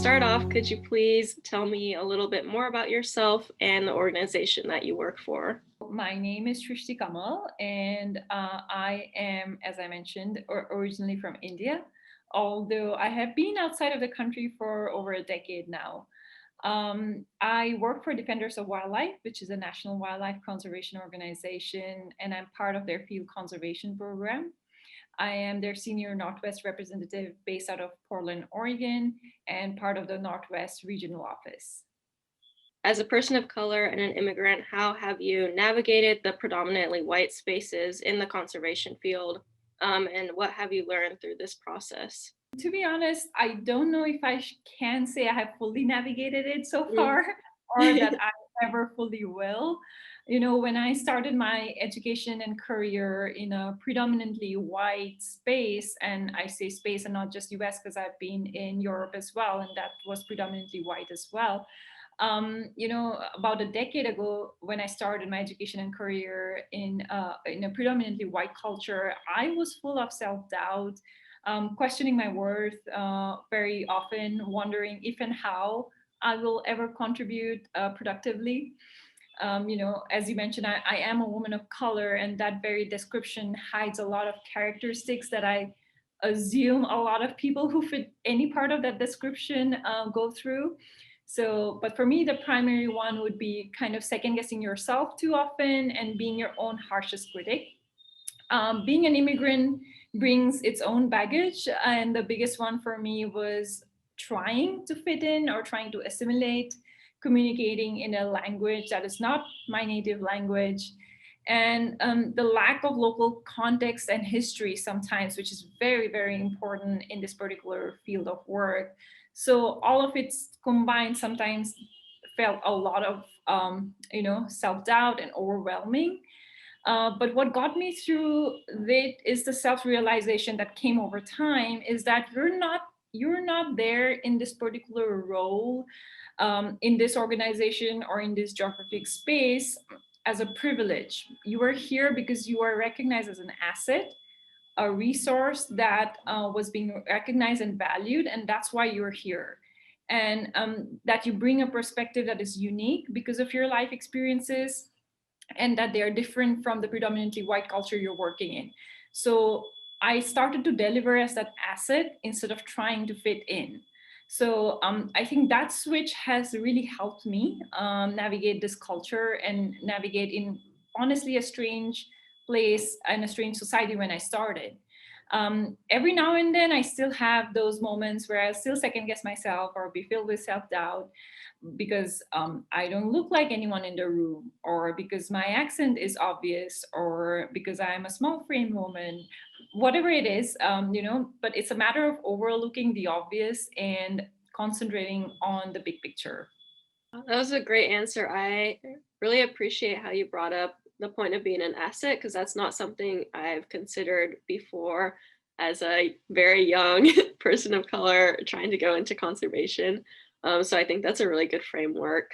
start off, could you please tell me a little bit more about yourself and the organization that you work for? My name is Sristi Kamal, and I am, as I mentioned, originally from India, although I have been outside of the country for over a decade now. I work for Defenders of Wildlife, which is a national wildlife conservation organization, and I'm part of their field conservation program. I am their senior Northwest representative based out of Portland, Oregon, and part of the Northwest regional office. As a person of color and an immigrant, how have you navigated the predominantly white spaces in the conservation field? And what have you learned through this process? To be honest, I don't know if I can say I have fully navigated it so Mm. far or that I ever fully will. You know, when I started my education and career in a predominantly white space, and I say space and not just US because I've been in Europe as well, and that was predominantly white as well. About a decade ago, when I started my education and career in a predominantly white culture, I was full of self doubt, questioning my worth very often, wondering if and how I will ever contribute productively. As you mentioned, I am a woman of color, and that very description hides a lot of characteristics that I assume a lot of people who fit any part of that description go through. So, but for me, the primary one would be kind of second guessing yourself too often and being your own harshest critic. Being an immigrant brings its own baggage, and the biggest one for me was trying to fit in or trying to assimilate, communicating in a language that is not my native language, and the lack of local context and history sometimes, which is very, very important in this particular field of work. So all of it combined sometimes felt a lot of self-doubt and overwhelming, but what got me through it is the self-realization that came over time is that you're not there in this particular role, in this organization or in this geographic space as a privilege. You are here because you are recognized as an asset, a resource that was being recognized and valued, and that's why you're here. And that you bring a perspective that is unique because of your life experiences, and that they are different from the predominantly white culture you're working in. So I started to deliver as that asset instead of trying to fit in. So I think that switch has really helped me navigate this culture and navigate in honestly a strange place and a strange society when I started. Every now and then, I still have those moments where I still second guess myself or be filled with self doubt because I don't look like anyone in the room, or because my accent is obvious, or because I'm a small frame woman, whatever it is, but it's a matter of overlooking the obvious and concentrating on the big picture. That was a great answer. I really appreciate how you brought up the point of being an asset because that's not something I've considered before as a very young person of color trying to go into conservation. So I think that's a really good framework.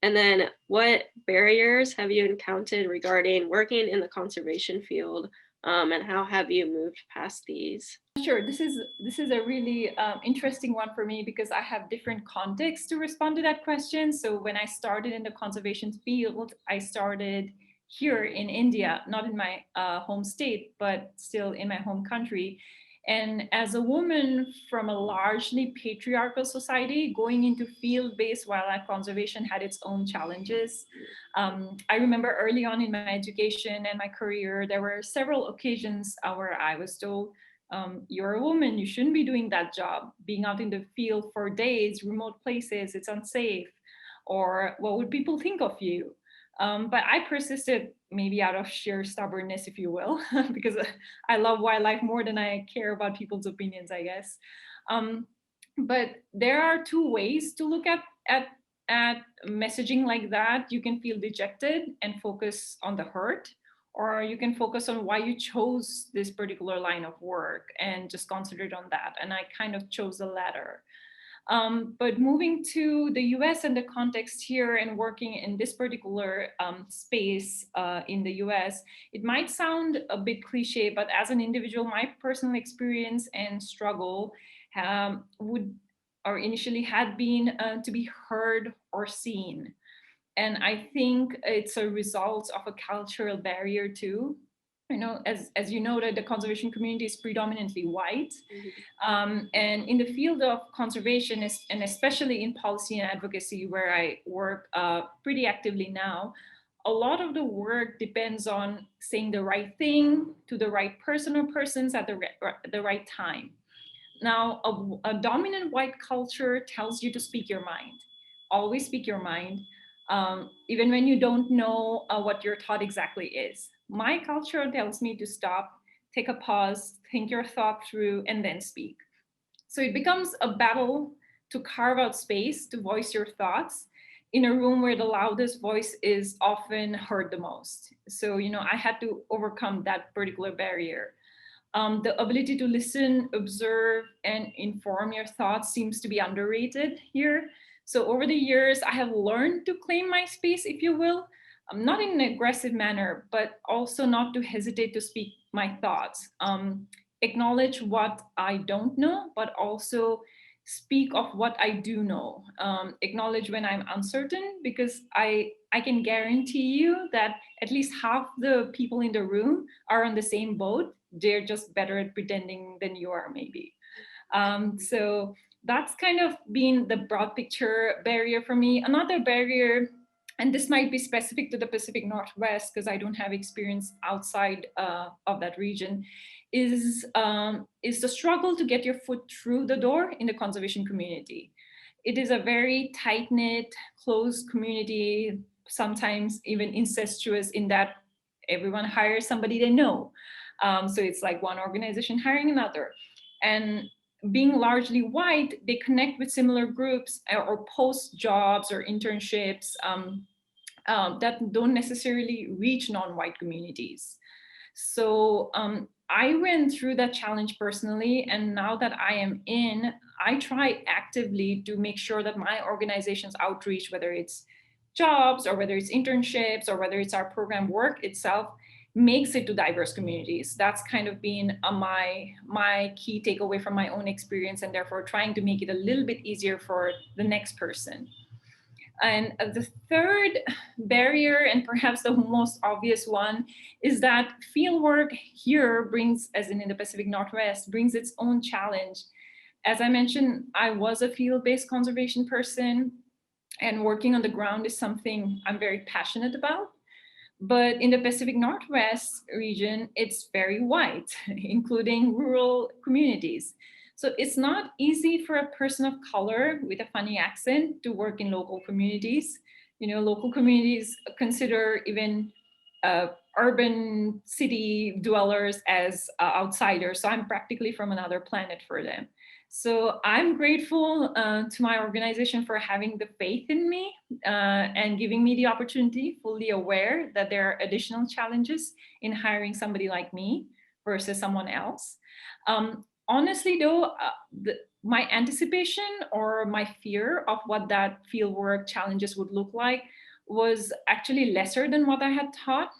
And then, what barriers have you encountered regarding working in the conservation field, and how have you moved past these? Sure, this is a really interesting one for me because I have different contexts to respond to that question. So when I started in the conservation field, I started here in India, not in my home state, but still in my home country. And as a woman from a largely patriarchal society, going into field-based wildlife conservation had its own challenges. I remember early on in my education and my career, there were several occasions where I was told, you're a woman, you shouldn't be doing that job. Being out in the field for days, remote places, it's unsafe. Or what would people think of you? But I persisted, maybe out of sheer stubbornness, if you will, because I love wildlife more than I care about people's opinions, I guess. Um, but there are two ways to look at messaging like that. You can feel dejected and focus on the hurt, or you can focus on why you chose this particular line of work and just concentrate on that. And I kind of chose the latter. But moving to the US and the context here and working in this particular space in the US, it might sound a bit cliche, but as an individual, my personal experience and struggle would or initially had been to be heard or seen. And I think it's a result of a cultural barrier too. You know, as you noted, the conservation community is predominantly white. Mhm. And in the field of conservation, and especially in policy and advocacy, where I work pretty actively now, a lot of the work depends on saying the right thing to the right person or persons at the right time. Now, a dominant white culture tells you to speak your mind. Always speak your mind, even when you don't know what your thought exactly is. My culture tells me to stop, take a pause, think your thought through, and then speak. So it becomes a battle to carve out space to voice your thoughts in a room where the loudest voice is often heard the most. So, you know, I had to overcome that particular barrier. The ability to listen, observe, and inform your thoughts seems to be underrated here. So, over the years, I have learned to claim my space, if you will, not in an aggressive manner, but also not to hesitate to speak my thoughts. Acknowledge what I don't know, but also speak of what I do know. Acknowledge when I'm uncertain, because I can guarantee you that at least half the people in the room are on the same boat. They're just better at pretending than you are, maybe. So that's kind of been the broad picture barrier for me. Another barrier, and this might be specific to the Pacific Northwest because I don't have experience outside of that region, is the struggle to get your foot through the door in the conservation community. It is a very tight knit, closed community, sometimes even incestuous in that everyone hires somebody they know. So it's like one organization hiring another. And being largely white, they connect with similar groups or post jobs or internships that don't necessarily reach non-white communities. So I went through that challenge personally, and now that I am in, I try actively to make sure that my organization's outreach, whether it's jobs or whether it's internships or whether it's our program work itself, makes it to diverse communities. That's kind of been my key takeaway from my own experience, and therefore trying to make it a little bit easier for the next person. And the third barrier, and perhaps the most obvious one, is that fieldwork here brings, as in the Pacific Northwest, brings its own challenge. As I mentioned, I was a field-based conservation person, and working on the ground is something I'm very passionate about. But in the Pacific Northwest region, it's very white, including rural communities. So it's not easy for a person of color with a funny accent to work in local communities. You know, local communities consider even urban city dwellers as outsiders. So I'm practically from another planet for them. So I'm grateful to my organization for having the faith in me and giving me the opportunity, fully aware that there are additional challenges in hiring somebody like me versus someone else. Honestly, though, my anticipation or my fear of what that fieldwork challenges would look like was actually lesser than what I had thought,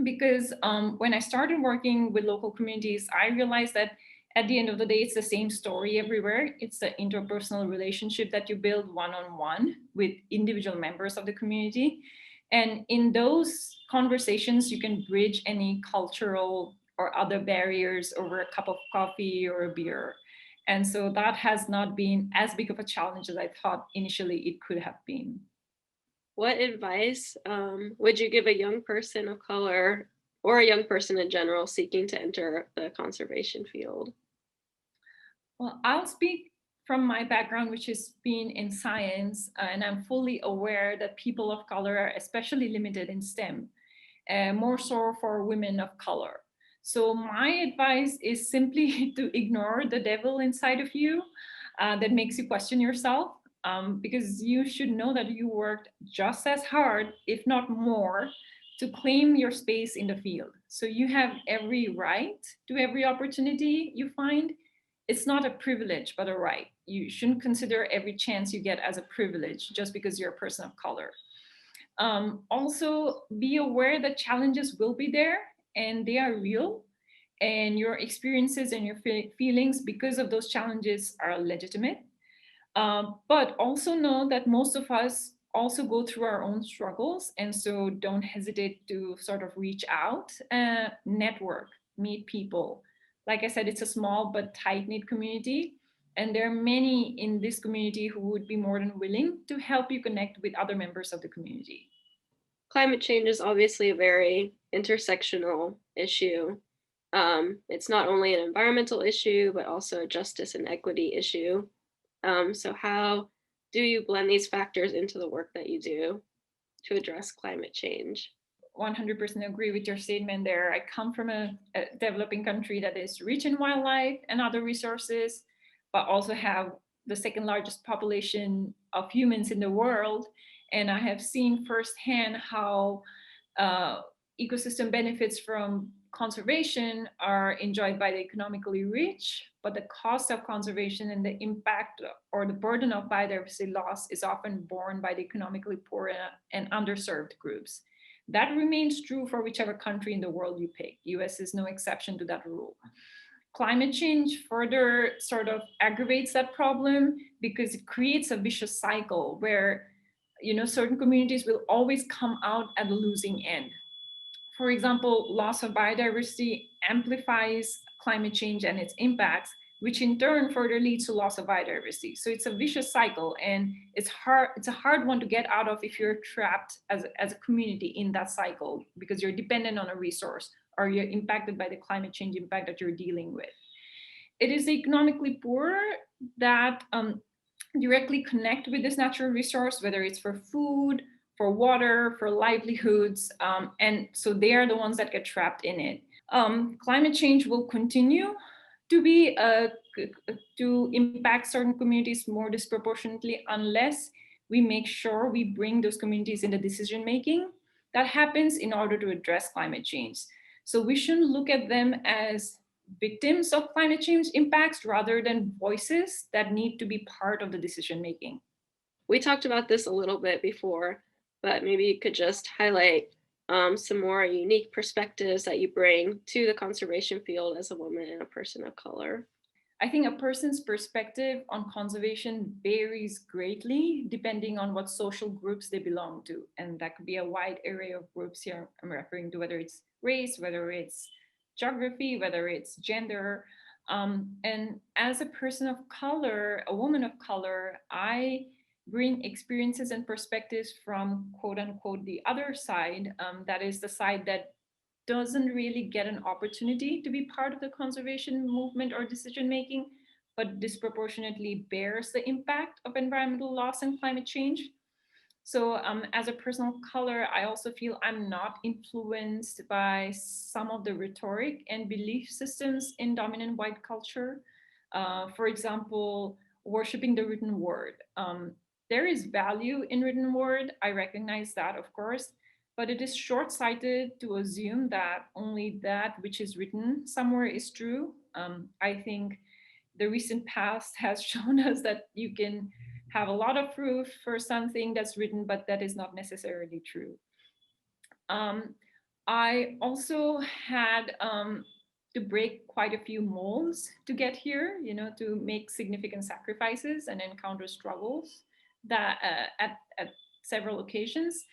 because when I started working with local communities, I realized that at the end of the day, it's the same story everywhere. It's the interpersonal relationship that you build one on one with individual members of the community. And in those conversations, you can bridge any cultural or other barriers over a cup of coffee or a beer. And so that has not been as big of a challenge as I thought initially it could have been. What advice would you give a young person of color or a young person in general seeking to enter the conservation field? Well, I'll speak from my background, which has been in science, and I'm fully aware that people of color are especially limited in STEM, more so for women of color. So, my advice is simply to ignore the devil inside of you that makes you question yourself, because you should know that you worked just as hard, if not more, to claim your space in the field. So, you have every right to every opportunity you find. It's not a privilege, but a right. You shouldn't consider every chance you get as a privilege just because you're a person of color. Also, be aware that challenges will be there and they are real, and your experiences and your feelings because of those challenges are legitimate. But also know that most of us also go through our own struggles. And so don't hesitate to sort of reach out, network, meet people. Like I said, it's a small but tight knit community. And there are many in this community who would be more than willing to help you connect with other members of the community. Climate change is obviously a very intersectional issue. It's not only an environmental issue, but also a justice and equity issue. So, how do you blend these factors into the work that you do to address climate change? 100% agree with your statement there. I come from a developing country that is rich in wildlife and other resources, but also have the second largest population of humans in the world. And I have seen firsthand how uh, ecosystem benefits from conservation are enjoyed by the economically rich, but the cost of conservation and the impact or the burden of biodiversity loss is often borne by the economically poor and underserved groups. That remains true for whichever country in the world you pick. US is no exception to that rule. Climate change further sort of aggravates that problem because it creates a vicious cycle where certain communities will always come out at the losing end. For example, loss of biodiversity amplifies climate change and its impacts, which in turn further leads to loss of biodiversity. So it's a vicious cycle, and it's a hard one to get out of if you're trapped as a community in that cycle because you're dependent on a resource or you're impacted by the climate change impact that you're dealing with. It is the economically poor that directly connect with this natural resource, whether it's for food, for water, for livelihoods. And so they are the ones that get trapped in it. Climate change will continue to be to impact certain communities more disproportionately unless we make sure we bring those communities in the decision making that happens in order to address climate change. So we shouldn't look at them as victims of climate change impacts rather than voices that need to be part of the decision making. We talked about this a little bit before, but maybe you could just highlight some more unique perspectives that you bring to the conservation field as a woman and a person of color. I think a person's perspective on conservation varies greatly depending on what social groups they belong to. And that could be a wide area of groups here. I'm referring to whether it's race, whether it's geography, whether it's gender. And as a person of color, a woman of color, I bring experiences and perspectives from quote unquote the other side. That is the side that doesn't really get an opportunity to be part of the conservation movement or decision making, but disproportionately bears the impact of environmental loss and climate change. So, as a person of color, I also feel I'm not influenced by some of the rhetoric and belief systems in dominant white culture. For example, worshiping the written word. There is value in written word. I recognize that, of course, but it is short-sighted to assume that only that which is written somewhere is true. I think the recent past has shown us that you can have a lot of proof for something that's written, but that is not necessarily true. Um, I also had to break quite a few molds to get here, to make significant sacrifices and encounter struggles that at several occasions.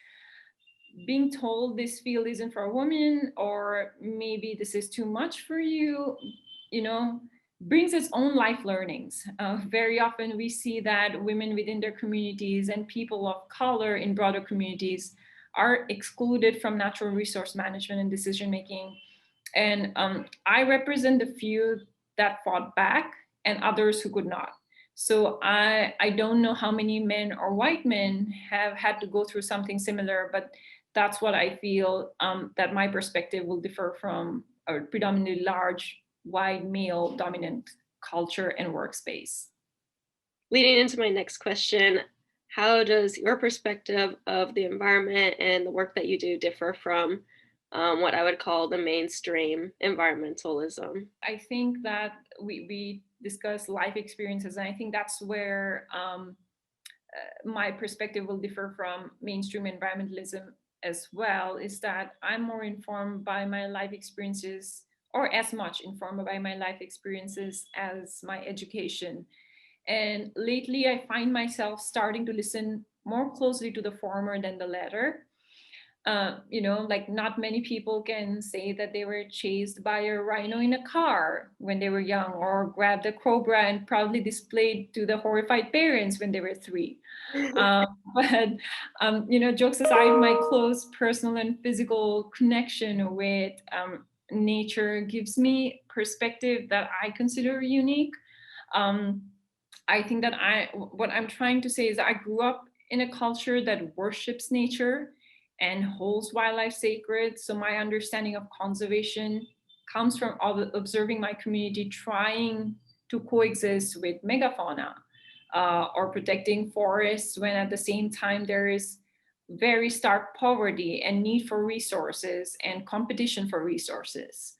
Being told this field isn't for a woman, or maybe this is too much for you, you know, brings its own life learnings. Very often we see that women within their communities and people of color in broader communities are excluded from natural resource management and decision making. And I represent the few that fought back and others who could not. So I don't know how many men or white men have had to go through something similar, but that's what I feel, that my perspective will differ from a predominantly large, white, male dominant culture and workspace. Leading into my next question, how does your perspective of the environment and the work that you do differ from what I would call the mainstream environmentalism? I think that we discuss life experiences, and I think that's where my perspective will differ from mainstream environmentalism as well, is that I'm more informed by my life experiences, or as much informed by my life experiences as my education. And lately, I find myself starting to listen more closely to the former than the latter. Like not many people can say that they were chased by a rhino in a car when they were young, or grabbed a cobra and proudly displayed to the horrified parents when they were 3. Um, but jokes aside, my close personal and physical connection with nature gives me perspective that I consider unique. Um, I think that what I'm trying to say is I grew up in a culture that worships nature and holds wildlife sacred. So my understanding of conservation comes from observing my community trying to coexist with megafauna, or protecting forests when at the same time there is very stark poverty and need for resources and competition for resources.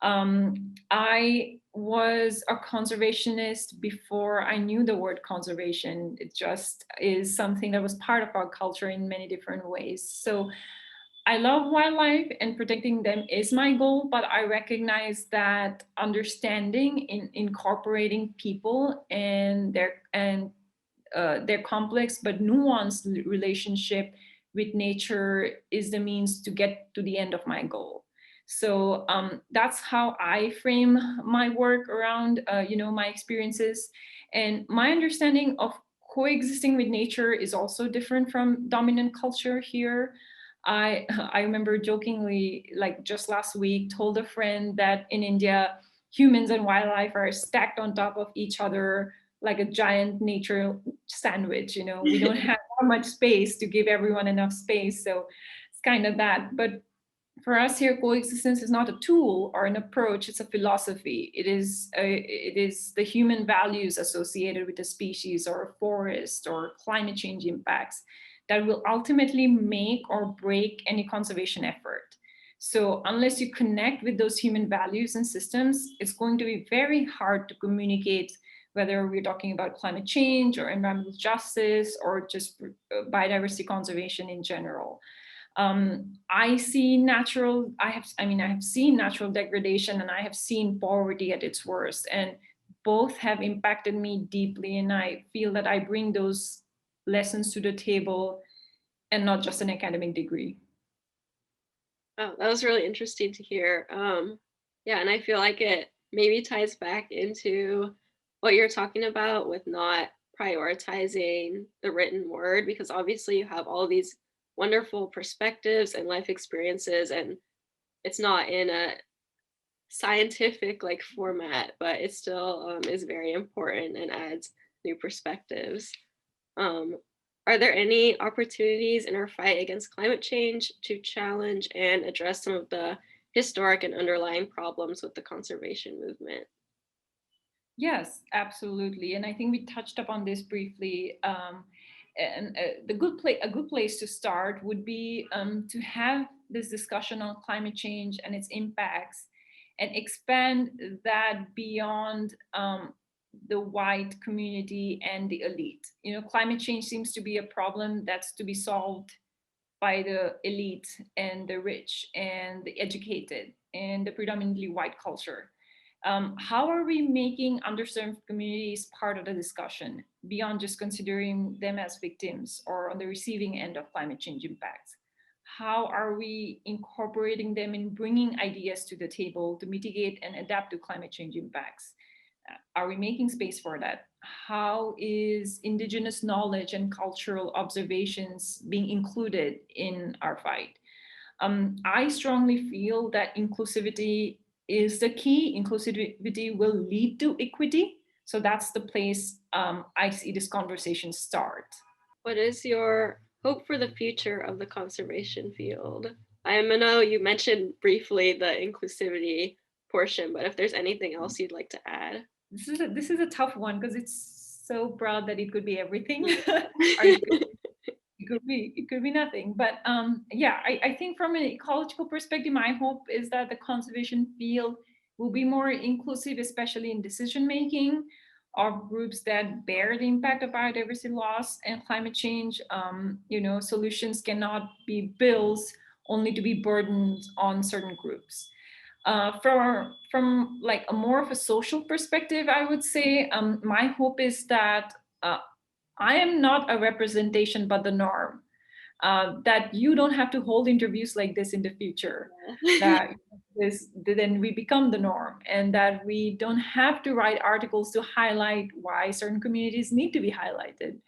I was a conservationist before I knew the word conservation. It just is something that was part of our culture in many different ways. So I love wildlife and protecting them is my goal, but I recognize that understanding in incorporating people and their complex but nuanced relationship with nature is the means to get to the end of my goal. So that's how I frame my work around, my experiences. And my understanding of coexisting with nature is also different from dominant culture here. I remember jokingly, like just last week, told a friend that in India, humans and wildlife are stacked on top of each other like a giant nature sandwich. We don't have that much space to give everyone enough space. So it's kind of that. But for us here, coexistence is not a tool or an approach, it's a philosophy. It is the human values associated with a species or a forest or climate change impacts that will ultimately make or break any conservation effort. So unless you connect with those human values and systems, it's going to be very hard to communicate, whether we're talking about climate change or environmental justice or just biodiversity conservation in general. I have seen natural degradation, and I have seen poverty at its worst, and both have impacted me deeply. And I feel that I bring those lessons to the table and not just an academic degree. Oh, that was really interesting to hear. Yeah, and I feel like it maybe ties back into what you're talking about with not prioritizing the written word, because obviously you have all these wonderful perspectives and life experiences, and it's not in a scientific like format, but it still is very important and adds new perspectives. Um, are there any opportunities in our fight against climate change to challenge and address some of the historic and underlying problems with the conservation movement? Yes, absolutely. And I think we touched upon this briefly. And a good place to start would be to have this discussion on climate change and its impacts, and expand that beyond the white community and the elite. Climate change seems to be a problem that's to be solved by the elite and the rich and the educated and the predominantly white culture. How are we making underserved communities part of the discussion beyond just considering them as victims or on the receiving end of climate change impacts? How are we incorporating them in bringing ideas to the table to mitigate and adapt to climate change impacts? Are we making space for that? How is indigenous knowledge and cultural observations being included in our fight? I strongly feel that inclusivity is the key. Inclusivity will lead to equity. So that's the place I see this conversation start. What is your hope for the future of the conservation field? I know you mentioned briefly the inclusivity portion, but if there's anything else you'd like to add. This is a tough one because it's so broad that it could be everything, or it could be nothing. But yeah, I think from an ecological perspective, my hope is that the conservation field will be more inclusive, especially in decision making of groups that bear the impact of biodiversity loss and climate change. Solutions cannot be bills only to be burdened on certain groups. From like a more of a social perspective, I would say my hope is that I am not a representation, but the norm. That you don't have to hold interviews like this in the future. Yeah. That this then we become the norm, and that we don't have to write articles to highlight why certain communities need to be highlighted.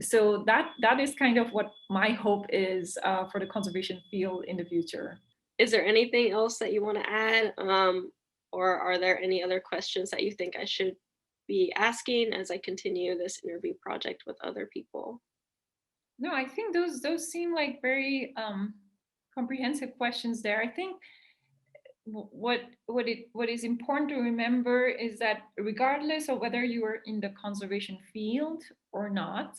So that is kind of what my hope is for the conservation field in the future. Is there anything else that you want to add? Or are there any other questions that you think I should be asking as I continue this interview project with other people? No, I think those seem like very comprehensive questions there. I think what is important to remember is that regardless of whether you are in the conservation field or not,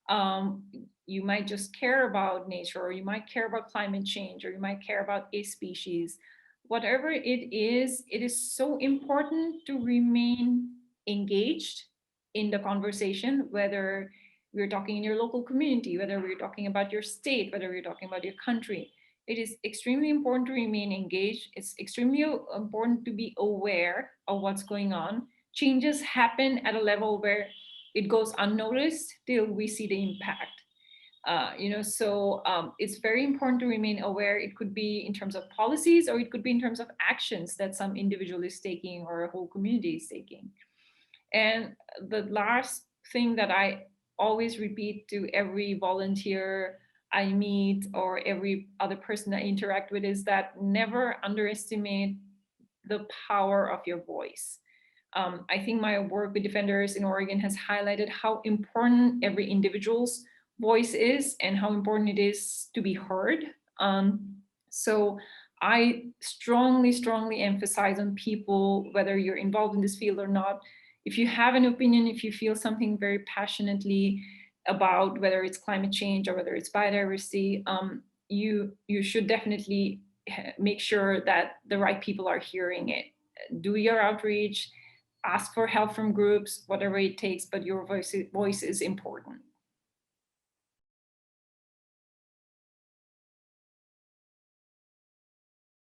um, you might just care about nature, or you might care about climate change, or you might care about a species. Whatever it is so important to remain engaged in the conversation, whether we're talking in your local community, whether we're talking about your state, whether we're talking about your country. It is extremely important to remain engaged. It's extremely important to be aware of what's going on. Changes happen at a level where it goes unnoticed till we see the impact. It's very important to remain aware. It could be in terms of policies, or it could be in terms of actions that some individual is taking or a whole community is taking. And the last thing that I always repeat to every volunteer I meet or every other person I interact with is that never underestimate the power of your voice. I think my work with defenders in Oregon has highlighted how important every individual's voice is and how important it is to be heard. So I strongly, strongly emphasize on people, whether you're involved in this field or not, if you have an opinion, if you feel something very passionately about whether it's climate change or whether it's biodiversity, you should definitely make sure that the right people are hearing it. Do your outreach, ask for help from groups, whatever it takes, but your voice is important.